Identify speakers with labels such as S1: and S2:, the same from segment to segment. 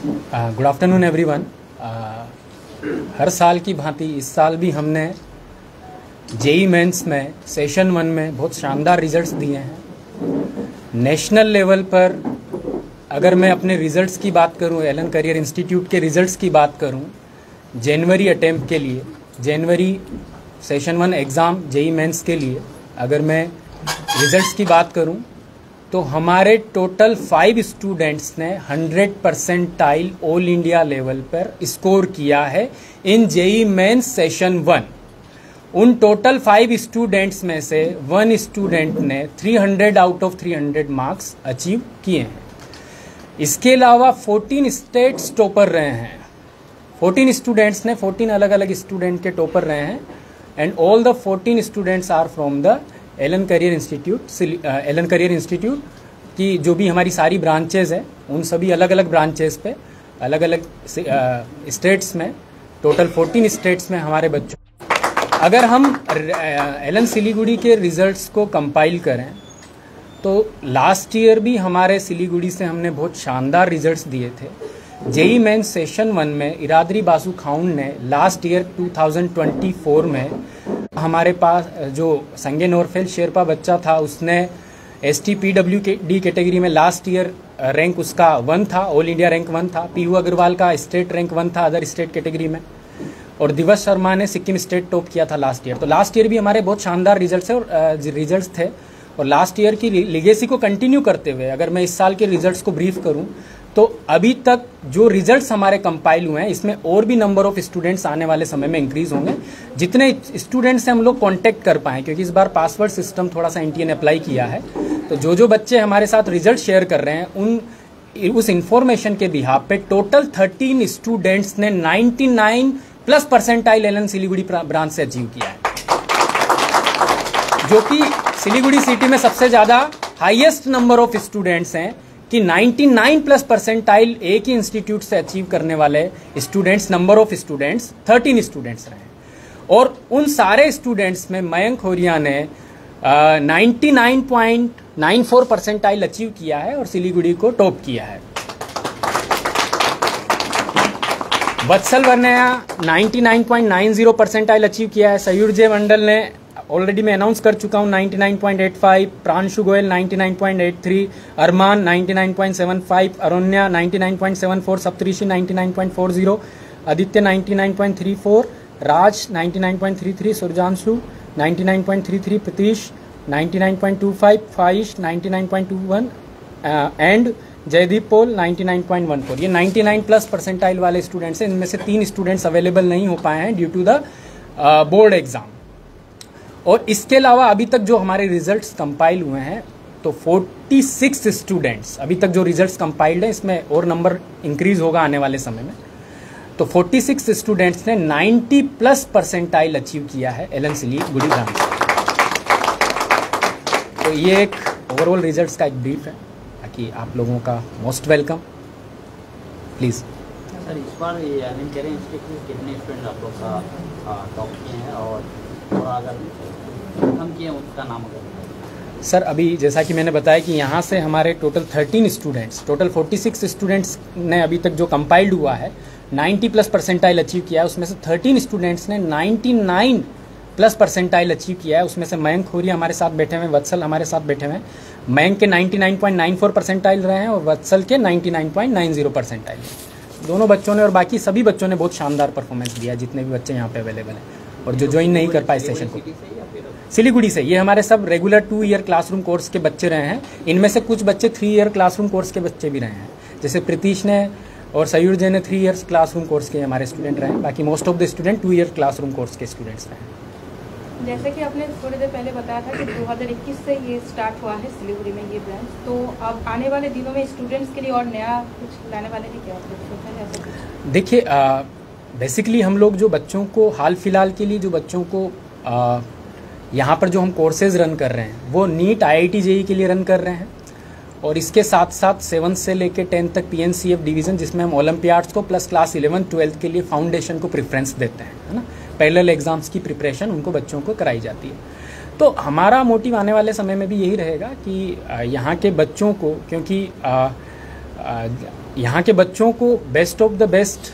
S1: Good afternoon everyone. हर साल की भांति इस साल भी हमने जेई मेंस में सेशन 1 में बहुत शानदार रिजल्ट्स दिए हैं। नेशनल लेवल पर अगर मैं अपने रिजल्ट्स की बात करूं, एलन करियर इंस्टीट्यूट के रिजल्ट्स की बात करूं, जनवरी अटेम्प्ट के लिए, जनवरी सेशन 1 एग्ज़ाम जेई मेंस के लिए अगर मैं रिजल्ट्स की बात करूं तो हमारे टोटल 5 स्टूडेंट्स ने 100% ऑल इंडिया लेवल पर स्कोर किया है इन जेई मेंस सेशन 1। उन टोटल 5 स्टूडेंट्स में से 1 स्टूडेंट ने 300 आउट ऑफ 300 मार्क्स अचीव किए हैं। इसके अलावा 14 स्टेट्स टॉपर रहे हैं। 14 स्टूडेंट्स ने 14 अलग अलग स्टूडेंट के टॉपर रहे हैं and all the 14 students are from the Allen career institute. Allen career institute की जो भी हमारी सारी ब्रांचेज है उन सभी अलग अलग ब्रांचेस पे अलग अलग स्टेट्स में, टोटल 14 स्टेट्स में हमारे बच्चों। अगर हम एलन सिलीगुड़ी के रिजल्ट्स को कंपाइल करें तो लास्ट ईयर भी हमारे सिलीगुड़ी से हमने बहुत शानदार रिजल्ट्स दिए थे। जेई मेंस सेशन 1 में इरादरी बासु खाउन ने लास्ट ईयर 2024 में हमारे पास जो संगे नोरफेल शेरपा बच्चा था उसने STPWD कैटेगरी में लास्ट ईयर रैंक उसका 1 था, ऑल इंडिया रैंक 1 था। पीयू अग्रवाल का स्टेट रैंक 1 था अदर स्टेट कैटेगरी में, और दिवस शर्मा ने सिक्किम स्टेट टॉप किया था लास्ट ईयर। तो लास्ट ईयर भी हमारे बहुत शानदार रिजल्ट्स थे और लास्ट ईयर की लिगेसी को कंटिन्यू करते हुए अगर मैं इस साल के रिजल्ट्स को ब्रीफ करूं तो अभी तक जो रिजल्ट्स हमारे कंपाइल हुए हैं इसमें और भी नंबर ऑफ स्टूडेंट्स आने वाले समय में इंक्रीज होंगे। जितने स्टूडेंट्स से हम लोग कांटेक्ट कर पाएं, क्योंकि इस बार पासवर्ड सिस्टम थोड़ा सा एनटीए ने अप्लाई किया है, तो जो बच्चे हमारे साथ रिजल्ट शेयर कर रहे हैं उस इंफॉर्मेशन के बिहाफ पे टोटल 13 स्टूडेंट्स ने 99+ एलन सिलीगुड़ी ब्रांच से अचीव किया है, जो कि सिलीगुड़ी सिटी में सबसे ज्यादा हाईएस्ट नंबर ऑफ स्टूडेंट्स हैं कि 99+ एक ही इंस्टीट्यूट से अचीव करने वाले students, number of students 13 students रहे। और उन सारे स्टूडेंट्स में मयंक होरिया ने 99.94% अचीव किया है और सिलीगुड़ी को टॉप किया है। वत्सल वर्नया 99.90% अचीव किया है। सयूर जे मंडल ने ऑलरेडी मैं अनाउंस कर चुका हूं 99.85, प्रांशु गोयल 99.83, अरमान 99.75, अरोन्या 99.74, सप्तऋषि 99.40, आदित्य 99.34, राज 99.33, सुरजांशु 99.33, प्रतीश 99.25, फाइश 99.21 एंड जयदीप पोल 99.14। ये 99+ वाले स्टूडेंट्स हैं। इनमें से 3 स्टूडेंट्स अवेलेबल नहीं हो पाए हैं due to the board exam. और इसके अलावा अभी तक जो हमारे रिजल्ट्स कंपाइल हुए हैं तो 46 स्टूडेंट्स अभी तक जो रिजल्ट्स कंपाइल्ड हैं, इसमें और नंबर इंक्रीज होगा आने वाले समय में। तो 46 स्टूडेंट्स ने 90+ अचीव किया है एलन सिलीगुड़ी ब्रांच। तो ये एक ओवरऑल रिजल्ट्स का एक ब्रीफ है। बाकी आप लोगों का मोस्ट वेलकम। प्लीज़
S2: सर, इस बार एलन करियर इंस्टीट्यूट में कितने स्टूडेंट आप लोग का टॉप किए हैं और अगर हम किए उसका नाम अगर?
S1: सर, अभी जैसा कि मैंने बताया कि यहाँ से हमारे टोटल 13 स्टूडेंट्स, टोटल 46 स्टूडेंट्स ने अभी तक जो कंपाइल्ड हुआ है 90+ अचीव किया है। उसमें से 13 स्टूडेंट्स ने 99+ अचीव किया है। उसमें से मयंक खोरिया हमारे साथ बैठे हुए हैं, वत्सल हमारे साथ बैठे हुए हैं। मयंक के 99.94% रहे हैं और वत्सल के 99.90%। दोनों बच्चों ने और बाकी सभी बच्चों ने बहुत शानदार परफॉर्मेंस दिया, जितने भी बच्चे यहाँ पे अवेलेबल हैं और जो ज्वाइन नहीं कर पाए सेशन को। सिलीगुड़ी से ये हमारे सब रेगुलर 2 ईयर क्लासरूम कोर्स के बच्चे रहे हैं। इनमें से कुछ बच्चे 3 ईयर क्लासरूम कोर्स के बच्चे भी रहे हैं, जैसे प्रीतीश ने और सयूर जय ने 3 ईयर्स क्लासरूम कोर्स के हमारे स्टूडेंट रहे हैं। बाकी most of the student 2 year classroom course के स्टूडेंट्स रहे हैं।
S3: जैसे कि आपने थोड़ी देर पहले बताया था कि 2021 से ये स्टार्ट हुआ है सिलीगुड़ी में ये ब्रांच, तो अब आने वाले दिनों में स्टूडेंट्स के लिए और नया कुछ लाने वाले हैं क्या?
S1: देखिए, बेसिकली हम लोग जो बच्चों को हाल फिलहाल के लिए जो बच्चों को यहाँ पर जो हम कोर्सेज रन कर रहे हैं वो नीट IIT JEE के लिए रन कर रहे हैं, और इसके साथ साथ 7 से लेकर 10 तक PNCF डिवीज़न, जिसमें हम ओलंपियाड्स को प्लस क्लास 11, 12 के लिए फाउंडेशन को प्रेफरेंस देते हैं, है ना। पैरेलल एग्जाम्स की प्रिपरेशन उनको बच्चों को कराई जाती है। तो हमारा मोटिव आने वाले समय में भी यही रहेगा कि यहाँ के बच्चों को, क्योंकि यहाँ के बच्चों को best of the best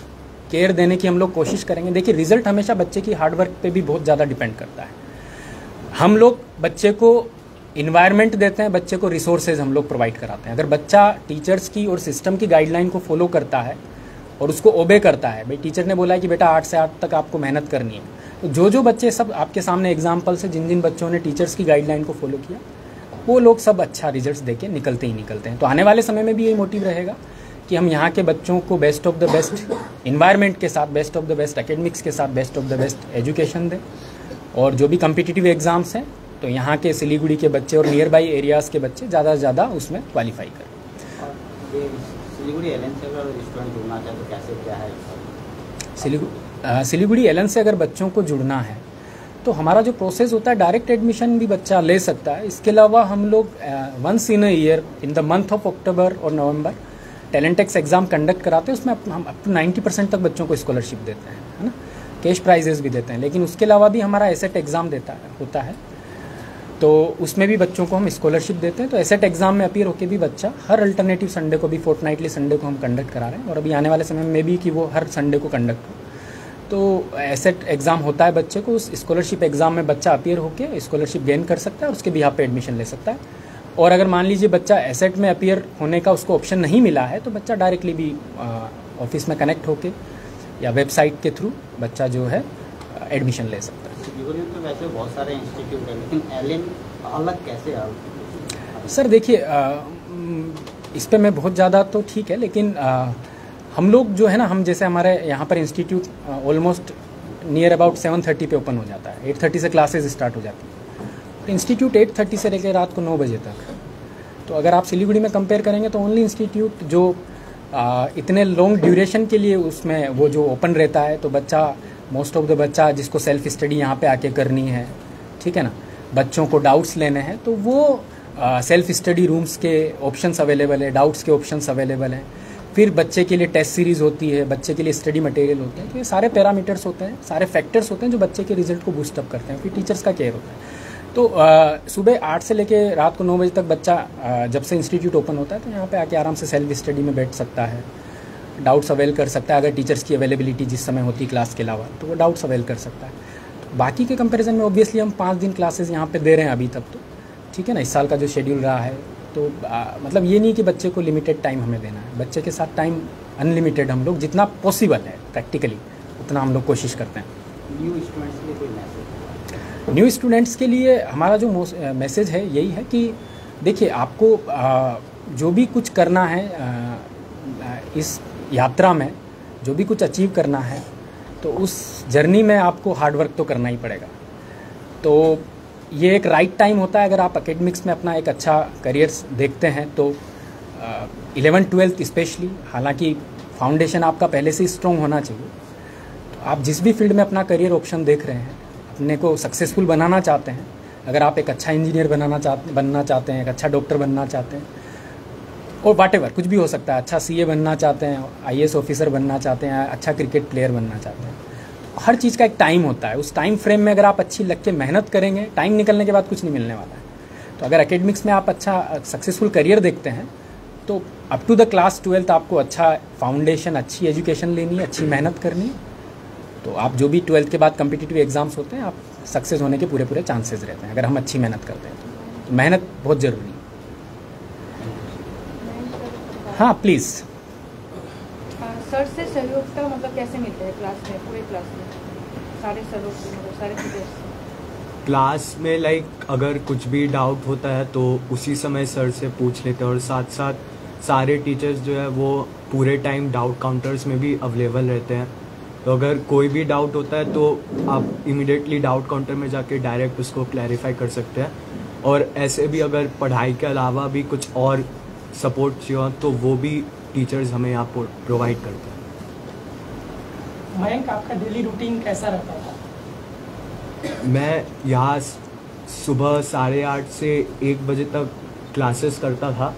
S1: care देने की हम लोग कोशिश करेंगे। देखिए, रिजल्ट हमेशा बच्चे की हार्डवर्क पे भी बहुत ज़्यादा डिपेंड करता है। हम लोग बच्चे को इन्वायरमेंट देते हैं, बच्चे को रिसोर्सेज हम लोग प्रोवाइड कराते हैं। अगर बच्चा टीचर्स की और सिस्टम की गाइडलाइन को फॉलो करता है और उसको ओबे करता है, भाई टीचर ने बोला है कि बेटा 8 से 8 तक आपको मेहनत करनी है, तो जो बच्चे, सब आपके सामने एग्जाम्पल्स है, जिन बच्चों ने टीचर्स की गाइडलाइन को फॉलो किया, वो लोग सब अच्छा रिजल्ट्स देके निकलते ही निकलते हैं। तो आने वाले समय में भी यही मोटिव रहेगा कि हम यहाँ के बच्चों को best of the best environment के साथ, best of the best academics के साथ, best of the best education दें। और जो भी कम्पिटिटिव एग्जाम्स हैं, तो यहाँ के सिलीगुड़ी के बच्चे और नियर बाई एरियाज़ के बच्चे ज़्यादा से ज़्यादा उसमें क्वालिफाई करें।
S2: सिलीगुड़ी एलन से अगर स्टूडेंट जुड़ना चाहे तो कैसे, क्या है?
S1: सिलीगुड़ी एलन से अगर बच्चों को जुड़ना है तो हमारा जो प्रोसेस होता है, डायरेक्ट एडमिशन भी बच्चा ले सकता है। इसके अलावा हम लोग once in a year in the month of October और नवंबर टैलेंटेक्स एग्जाम कंडक्ट कराते हैं। उसमें हम अप टू 90% तक बच्चों को स्कॉलरशिप देते हैं, है ना, कैश प्राइजेस भी देते हैं। लेकिन उसके अलावा भी हमारा एसेट एग्ज़ाम होता है, तो उसमें भी बच्चों को हम स्कॉलरशिप देते हैं। तो एसेट एग्जाम में अपीयर होकर भी बच्चा हर अल्टरनेटिव संडे को भी, फोर्टनाइटली संडे को हम कंडक्ट करा रहे हैं, और अभी आने वाले समय में भी कि वो हर संडे को कंडक्ट हो। तो एसेट एग्ज़ाम होता है बच्चे को, उस स्कॉलरशिप एग्ज़ाम में बच्चा अपीयर होकर स्कॉलरशिप गेन कर सकता है और उसके बिहाफ पे एडमिशन ले सकता है। और अगर मान लीजिए बच्चा एसेट में अपीयर होने का उसको ऑप्शन नहीं मिला है, तो बच्चा डायरेक्टली भी ऑफिस में कनेक्ट होके या वेबसाइट के थ्रू बच्चा जो है एडमिशन ले सकता है।
S2: तो वैसे बहुत सारे इंस्टीट्यूट हैं, लेकिन एलन अलग कैसे है?
S1: सर देखिए, इस पे मैं बहुत ज़्यादा तो ठीक है, लेकिन हम लोग जो है ना, हम जैसे हमारे यहाँ पर इंस्टीट्यूट ऑलमोस्ट नियर अबाउट 7:30 पे ओपन हो जाता है, 8:30 से क्लासेस स्टार्ट हो जाती है। तो इंस्टीट्यूट 8:30 से लेकर रात को 9 बजे तक। तो अगर आप सिलीगुड़ी में कंपेयर करेंगे तो ओनली इंस्टीट्यूट जो इतने लॉन्ग ड्यूरेशन के लिए उसमें वो जो ओपन रहता है, तो बच्चा, मोस्ट ऑफ द बच्चा जिसको सेल्फ स्टडी यहाँ पे आके करनी है, ठीक है ना, बच्चों को डाउट्स लेने हैं, तो वो सेल्फ स्टडी रूम्स के ऑप्शंस अवेलेबल है, डाउट्स के ऑप्शंस अवेलेबल हैं। फिर बच्चे के लिए टेस्ट सीरीज़ होती है, बच्चे के लिए स्टडी मटेरियल होते हैं। तो ये सारे पैरामीटर्स होते हैं, सारे फैक्टर्स होते हैं जो बच्चे के रिजल्ट को बूस्ट अप करते हैं। फिर टीचर्स का केयर होता है। तो सुबह 8 से लेके रात को 9 बजे तक बच्चा जब से इंस्टीट्यूट ओपन होता है, तो यहाँ पे आके आराम से सेल्फ स्टडी में बैठ सकता है, डाउट्स अवेल कर सकता है। अगर टीचर्स की अवेलेबिलिटी जिस समय होती है क्लास के अलावा, तो वो डाउट्स अवेल कर सकता है। तो बाकी के कंपैरिजन में ऑब्वियसली हम 5 दिन क्लासेस यहाँ पे दे रहे हैं अभी तक, तो ठीक है ना, इस साल का जो शेड्यूल रहा है। तो मतलब ये नहीं कि बच्चे को लिमिटेड टाइम हमें देना है, बच्चे के साथ टाइम अनलिमिटेड, हम लोग जितना पॉसिबल है प्रैक्टिकली उतना हम लोग कोशिश करते हैं।
S2: न्यू स्टूडेंट्स के लिए कोई मैसेज?
S1: न्यू स्टूडेंट्स के लिए हमारा जो मैसेज है यही है कि देखिए, आपको जो भी कुछ करना है इस यात्रा में, जो भी कुछ अचीव करना है, तो उस जर्नी में आपको हार्डवर्क तो करना ही पड़ेगा। तो ये एक राइट टाइम होता है अगर आप एकेडमिक्स में अपना एक अच्छा करियर देखते हैं तो 11th-12th स्पेशली, हालांकि फाउंडेशन आपका पहले से ही स्ट्रॉन्ग होना चाहिए। तो आप जिस भी फील्ड में अपना करियर ऑप्शन देख रहे हैं, अपने को सक्सेसफुल बनाना चाहते हैं, अगर आप एक अच्छा इंजीनियर बनना चाहते हैं, एक अच्छा डॉक्टर बनना चाहते हैं, और वाटेवर कुछ भी हो सकता है, अच्छा CA बनना चाहते हैं, IAS ऑफिसर बनना चाहते हैं, अच्छा क्रिकेट प्लेयर बनना चाहते हैं, हर चीज़ का एक टाइम होता है। उस टाइम फ्रेम में अगर आप अच्छी लग के मेहनत करेंगे, टाइम निकलने के बाद कुछ नहीं मिलने वाला है। तो अगर एकेडमिक्स में आप अच्छा सक्सेसफुल करियर देखते हैं, तो up to the class 12th आपको अच्छा फाउंडेशन, अच्छी एजुकेशन लेनी है, अच्छी मेहनत करनी है। तो आप जो भी 12th के बाद कम्पिटिटिव एग्जाम्स होते हैं, आप सक्सेस होने के पूरे चांसेस रहते हैं अगर हम अच्छी मेहनत करते हैं। तो मेहनत बहुत ज़रूरी है। हाँ प्लीज़।
S3: सर से सहयोग का मतलब कैसे मिलता है क्लास में, पूरे क्लास में सारे सरों से, मतलब सारे टीचर्स से?
S4: क्लास में अगर कुछ भी डाउट होता है तो उसी समय सर से पूछ लेते हैं, और साथ साथ सारे टीचर्स जो है वो पूरे टाइम डाउट काउंटर्स में भी अवेलेबल रहते हैं। तो अगर कोई भी डाउट होता है तो आप इमीडिएटली डाउट काउंटर में जाके डायरेक्ट उसको क्लैरिफाई कर सकते हैं। और ऐसे भी अगर पढ़ाई के अलावा भी कुछ और सपोर्ट चाहिए तो वो भी टीचर्स हमें यहाँ पर प्रोवाइड करते हैं।
S5: मयंक, आपका डेली रूटीन कैसा रहता था?
S4: मैं यहाँ सुबह 8:30 से 1 बजे तक क्लासेस करता था,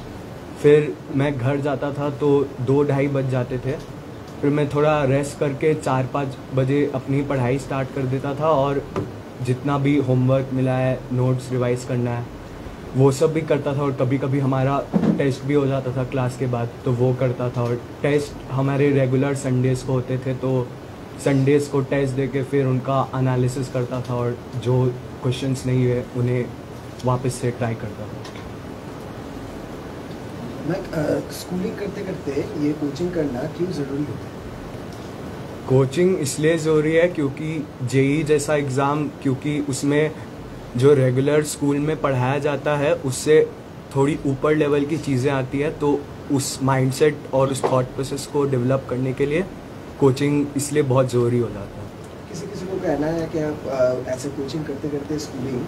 S4: फिर मैं घर जाता था तो 2-2:30 बज जाते थे। फिर मैं थोड़ा रेस्ट करके 4-5 बजे अपनी पढ़ाई स्टार्ट कर देता था, और जितना भी होमवर्क मिला है, नोट्स रिवाइज करना है, वो सब भी करता था और कभी कभी हमारा टेस्ट भी हो जाता था क्लास के बाद, तो वो करता था। और टेस्ट हमारे रेगुलर संडेज़ को होते थे, तो संडेज़ को टेस्ट दे के फिर उनका एनालिसिस करता था और जो क्वेश्चंस नहीं हुए उन्हें वापस से ट्राई करता था।
S6: मैं स्कूलिंग करते करते ये कोचिंग करना क्यों ज़रूरी होता है?
S4: कोचिंग इसलिए ज़रूरी है क्योंकि जेई जैसा एग्ज़ाम, क्योंकि उसमें जो रेगुलर स्कूल में पढ़ाया जाता है उससे थोड़ी ऊपर लेवल की चीज़ें आती हैं, तो उस माइंडसेट और उस थॉट प्रोसेस को डेवलप करने के लिए कोचिंग इसलिए बहुत ज़रूरी हो जाता है।
S6: किसी किसी को कहना है कि आप ऐसे कोचिंग करते करते स्कूलिंग,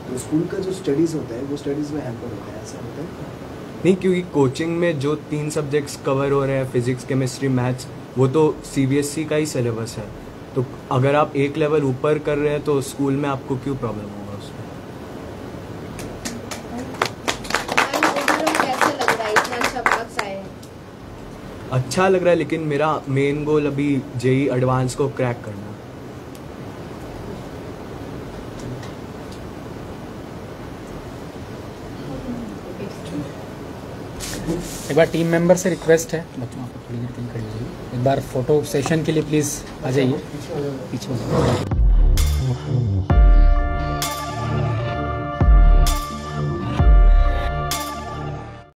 S6: तो स्कूल का जो स्टडीज़ होता है वो स्टडीज़ में हैम्पर होता है, ऐसा होता है?
S4: नहीं, क्योंकि कोचिंग में जो 3 सब्जेक्ट्स कवर हो रहे हैं, फिजिक्स, केमिस्ट्री, मैथ्स, वो तो सीबीएसई का ही सिलेबस है। तो अगर आप एक लेवल ऊपर कर रहे हैं तो स्कूल में आपको क्यों प्रॉब्लम होगा उसमें।
S7: कैसे लग रहा है, इतना अच्छा मार्क्स आए हैं?
S4: अच्छा लग रहा है, लेकिन मेरा मेन गोल अभी जेई एडवांस को क्रैक करना है।
S1: एक बार टीम मेंबर से रिक्वेस्ट है, बच्चों आप थोड़ी देर के लिए खड़े हो जाइए, एक बार फोटो सेशन के लिए प्लीज़ आ जाइए पीछे।